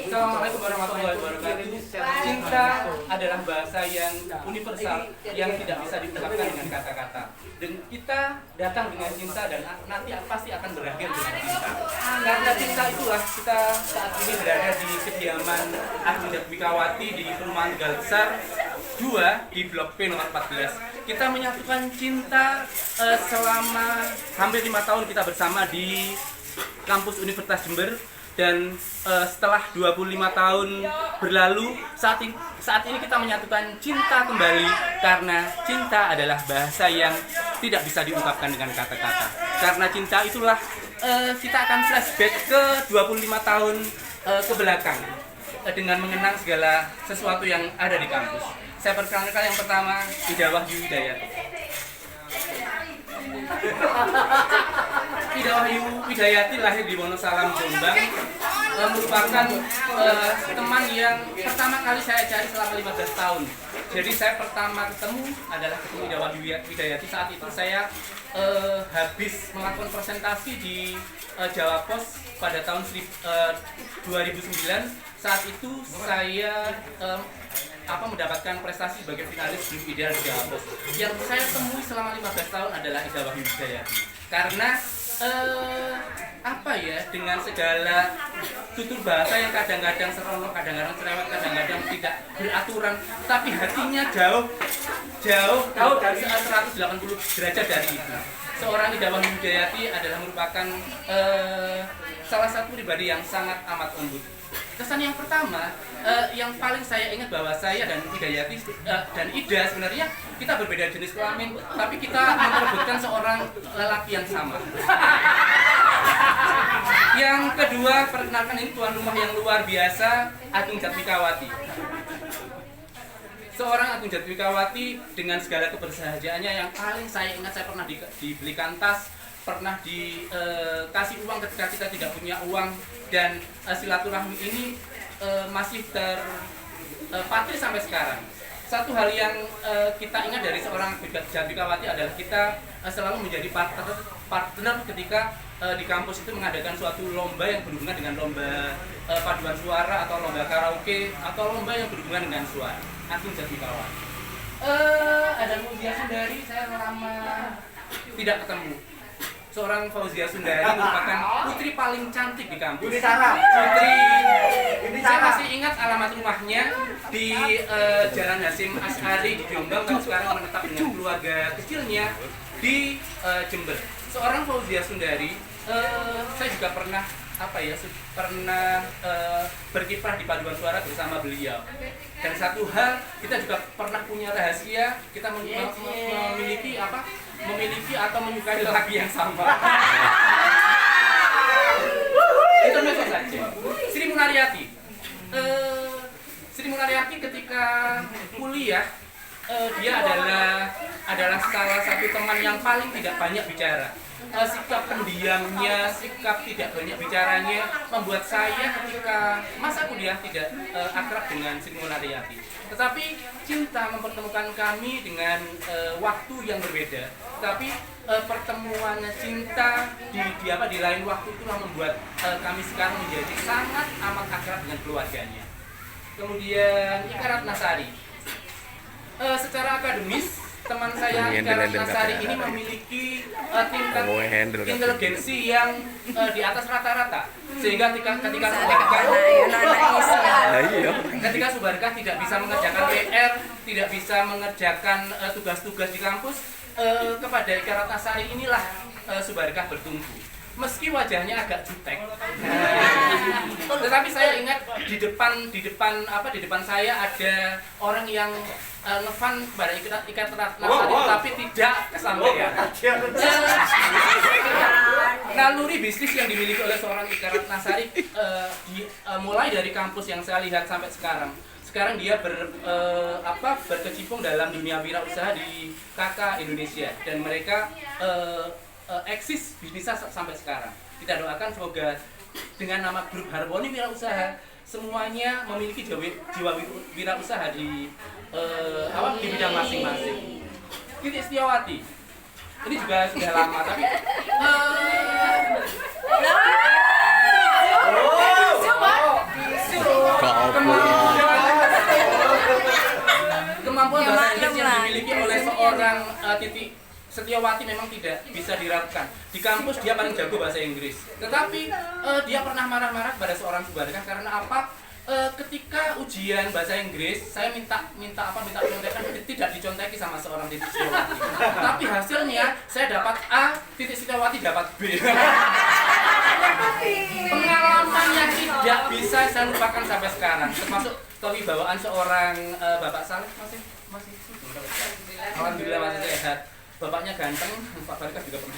Assalamualaikum warahmatullahi wabarakatuh. Cinta adalah bahasa yang universal yang tidak bisa diungkapkan dengan kata-kata. Dan kita datang dengan cinta dan nanti pasti akan berakhir dengan cinta. Karena cinta itulah kita saat ini berada di kediaman Ageng Jatmikawati di Perumahan Tegal Besar 2 di Blok P nomor 14. Kita menyatukan cinta selama hampir 5 tahun kita bersama di kampus Universitas Jember. Dan setelah 25 tahun berlalu, saat ini kita menyatukan cinta kembali karena cinta adalah bahasa yang tidak bisa diungkapkan dengan kata-kata. Karena cinta itulah kita akan flashback ke 25 tahun ke belakang dengan mengenang segala sesuatu yang ada di kampus. Saya perkenalkan yang pertama, Ida Wahyu Widayati. Ida Wahyu Widayati lahir di Wonosalam, Jombang, merupakan teman yang pertama kali saya cari selama 15 tahun. Jadi saya pertama ketemu adalah ketemu Ida Wahyu Widayati. Saat itu saya habis melakukan presentasi di Jawa Pos pada tahun 2009. Saat itu saya mendapatkan prestasi sebagai finalis grup ideal di Jawa Pos. Yang saya temui selama 15 tahun adalah Ida Wahyu Widayati. Karena dengan segala tutur bahasa yang kadang-kadang seronok, kadang-kadang cerewet, kadang-kadang tidak beraturan, tapi hatinya jauh dari 180 derajat dari itu. Seorang Ida Wahyu Widayati adalah merupakan salah satu pribadi yang sangat amat lembut. Kesan yang pertama, yang paling saya ingat bahwa saya dan Widayati dan Ida sebenarnya kita berbeda jenis kelamin, tapi kita memperebutkan seorang lelaki yang sama. Yang kedua, perkenalkan ini tuan rumah yang luar biasa, Ageng Jatmikawati. Seorang Ageng Jatmikawati dengan segala kebersahajaannya yang paling saya ingat, saya pernah dibelikan tas, pernah dikasih uang ketika kita tidak punya uang, dan silaturahmi ini masih terpatri sampai sekarang. Satu hal yang kita ingat dari seorang Jatmikawati adalah kita selalu menjadi partner ketika di kampus itu mengadakan suatu lomba yang berhubungan dengan lomba paduan suara atau lomba karaoke atau lomba yang berhubungan dengan suara. Ageng Jatmikawati. Ada Fauzia Sundari, saya lama tidak ketemu. Seorang Fauzia Sundari merupakan putri paling cantik di kampus. Saya masih ingat alamat rumahnya di Jalan Hasim Asy'ari di Jombang, dan sekarang menetap dengan keluarga kecilnya di Jember. Seorang Fauzia Sundari, saya juga pernah berkiprah di paduan suara bersama beliau. Dan satu hal, kita juga pernah punya rahasia, kita memiliki atau menyukai lelaki yang sama. Itu saja. Sri Munaryati. Sri Munaryati ketika kuliah, dia adalah salah satu teman yang paling tidak banyak bicara. Sikap pendiamnya, sikap tidak banyak bicaranya membuat saya ketika masa kuliah tidak akrab dengan Sri Munaryati. Tetapi cinta mempertemukan kami dengan waktu yang berbeda. Tapi pertemuan cinta di lain waktu itulah membuat kami sekarang menjadi sangat amat akrab dengan keluarganya. Kemudian Ika Ratnasari. Secara akademis, teman saya Ika Ratnasari ini memiliki tingkat inteligensi yang di atas rata-rata, sehingga ketika Subarkah tidak bisa mengerjakan PR, tidak bisa mengerjakan tugas-tugas di kampus, kepada Ika Ratnasari inilah Subarkah bertumbuh. Meski wajahnya agak jutek, tetapi saya ingat di depan saya ada orang yang ngefan kepada Ika Ratnasari, tapi tidak kesampaian. Naluri bisnis yang dimiliki oleh seorang Ika Ratnasari mulai dari kampus yang saya lihat sampai sekarang. Sekarang dia berkecimpung dalam dunia wirausaha di KK Indonesia, dan mereka eksis bisnisnya sampai sekarang. Kita doakan semoga dengan nama grup Harmoni Wirausaha semuanya memiliki jiwa wirausaha di bidang masing-masing. Titik Setiawati ini juga sudah lama, tapi Titi Setiawati memang tidak bisa diragukan. Di kampus dia paling jago bahasa Inggris. Tetapi dia pernah marah-marah pada seorang subalternya karena apa? Ketika ujian bahasa Inggris, saya minta contekan tidak diconteki sama seorang Titi Setiawati. Tapi hasilnya saya dapat A, Titi Setiawati dapat B. Pengalaman yang tidak bisa saya lupakan sampai sekarang, termasuk kewibawaan seorang Bapak Saleh masih alhamdulillah masih sehat. Bapaknya ganteng, Pak Barikas juga pernah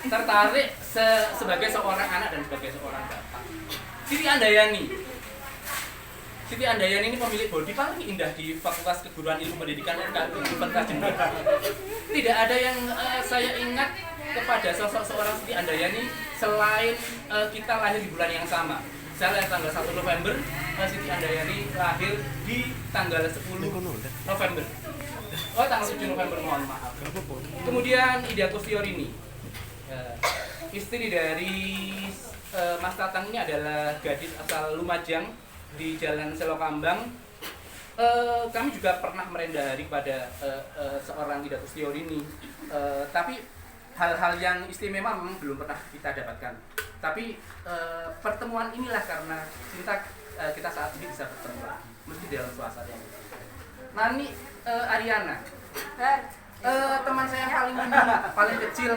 tertarik sebagai seorang anak dan sebagai seorang bapak. Siti Andayani ini pemilik bodi paling indah di Fakultas Keguruan Ilmu Pendidikan Universitas Jember. Tidak ada yang saya ingat kepada sosok seorang Siti Andayani selain kita lahir di bulan yang sama. Saya lahir tanggal 1 November, Siti Andayani lahir di tanggal 10 November. Oh, tanggal 7 November, mohon maaf. Kemudian Ida Kustiorini, istri dari Mas Tatang ini adalah gadis asal Lumajang di Jalan Selokambang. Kami juga pernah merendahari pada seorang Ida Kustiorini, tapi hal-hal yang istimewa memang belum pernah kita dapatkan. Tapi pertemuan inilah karena cinta kita saat ini bisa bertemu lagi, meski dalam suasana yang Nani Ariana, teman saya yang paling kecil,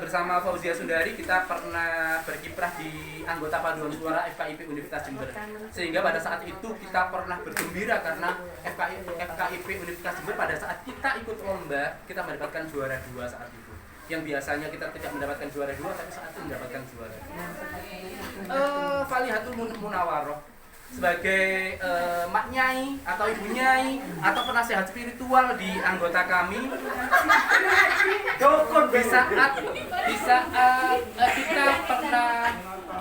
bersama Fauzia Sundari kita pernah berkiprah di anggota paduan suara FKIP Universitas Jember. Sehingga pada saat itu kita pernah bergembira karena FKIP Universitas Jember pada saat kita ikut lomba kita mendapatkan juara 2 saat itu. Yang biasanya kita tidak mendapatkan juara 2 tapi saat itu mendapatkan juara 2. Falihatul Munawaroh sebagai mak nyai atau ibu nyai atau penasehat spiritual di anggota kami, di saat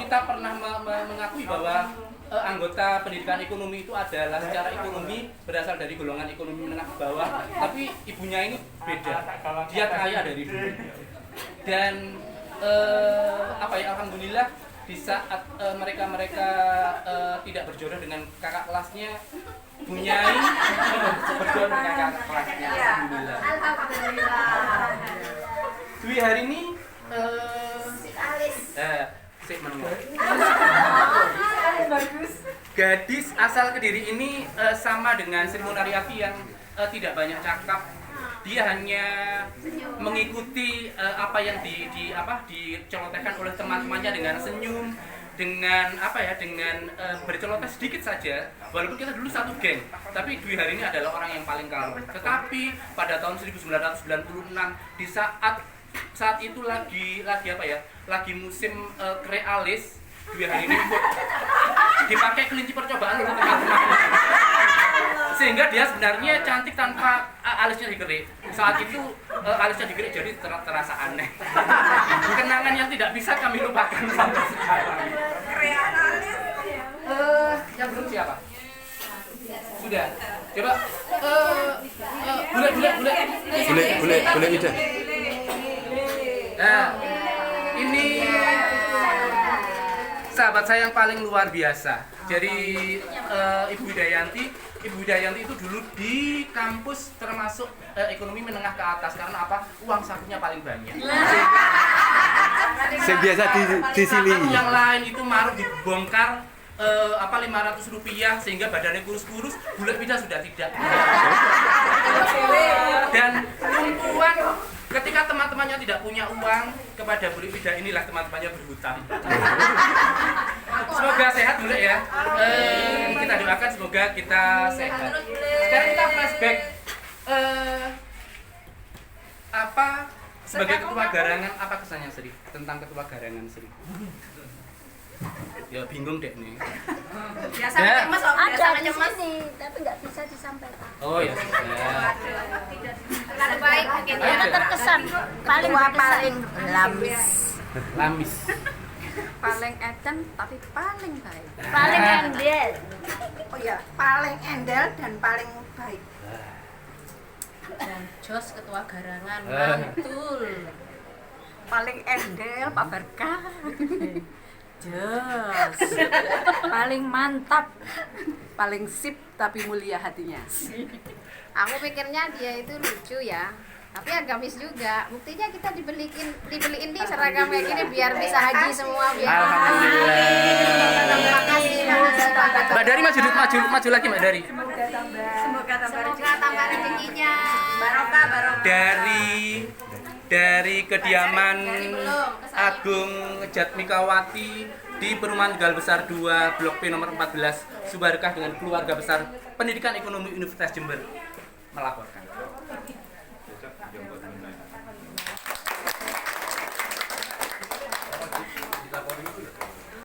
kita pernah mengakui bahwa anggota pendidikan ekonomi itu adalah secara ekonomi berasal dari golongan ekonomi menengah ke bawah, tapi ibunya ini beda, dia kaya dari dulu. Dan alhamdulillah di saat mereka tidak berjodoh dengan kakak kelasnya, Bu Nyai berjodoh dengan kakak kelasnya. Alhamdulillah. Dwi hari ini gadis asal Kediri ini sama dengan Sri Munariati yang tidak banyak cakap. Dia hanya mengikuti apa yang dicelotehkan oleh teman-temannya dengan senyum, dengan berceloteh sedikit saja. Walaupun kita dulu satu geng, tapi Dwi hari ini adalah orang yang paling kalem. Tetapi pada tahun 1996 di saat itu lagi musim krealis, Dwi hari ini dipakai kelinci percobaan untuk teman-teman. Sehingga dia sebenarnya cantik tanpa alisnya dikerik. Saat itu alisnya dikerik jadi terasa aneh. Kenangan yang tidak bisa kami lupakan sampai sekarang. Yang belum siapa? Sudah. Coba boleh Ida. Nah, ini sahabat saya yang paling luar biasa. Jadi Ibu Widayanti itu dulu di kampus termasuk ekonomi menengah ke atas karena apa? Uang sakunya paling banyak. Yang biasa di sini. Yang lain itu maruf dibongkar 500 rupiah sehingga badannya kurus-kurus, bulat pita sudah tidak. Dan tumpuan ketika teman-temannya tidak punya uang, kepada Bu Lipida inilah teman-temannya berhutang. Semoga sehat Bu ya. Kita doakan semoga kita sehat. Sekarang kita flashback sebagai ketua garangan, apa kesannya Sri tentang ketua garangan Sri? Ya bingung deh nih. Biasa cemas, biasa cemas nih, tapi nggak bisa disampaikan. Oh ya. Kalau baik mungkin Yang terkesan paling Lamis. Paling edan tapi paling baik. paling endel. Oh iya, paling endel dan paling baik. dan Jos ketua garangan mantul. Paling endel Pak Barkah. Jos. Paling mantap. Paling sip tapi mulia hatinya. Aku pikirnya dia itu lucu ya, tapi agamis juga. Buktinya kita dibeliin nih seragam kayak gini biar bisa haji semua. Biar Alhamdulillah. Terima kasih. Mbak Dari maju lagi Mbak Dari. Semoga Tambah rezekinya. barokah. Dari kediaman Agung Jatmikawati di Perumahan Tegal Besar 2 Blok P nomor 14 Subarkah dengan keluarga besar Pendidikan Ekonomi Universitas Jember melaporkan.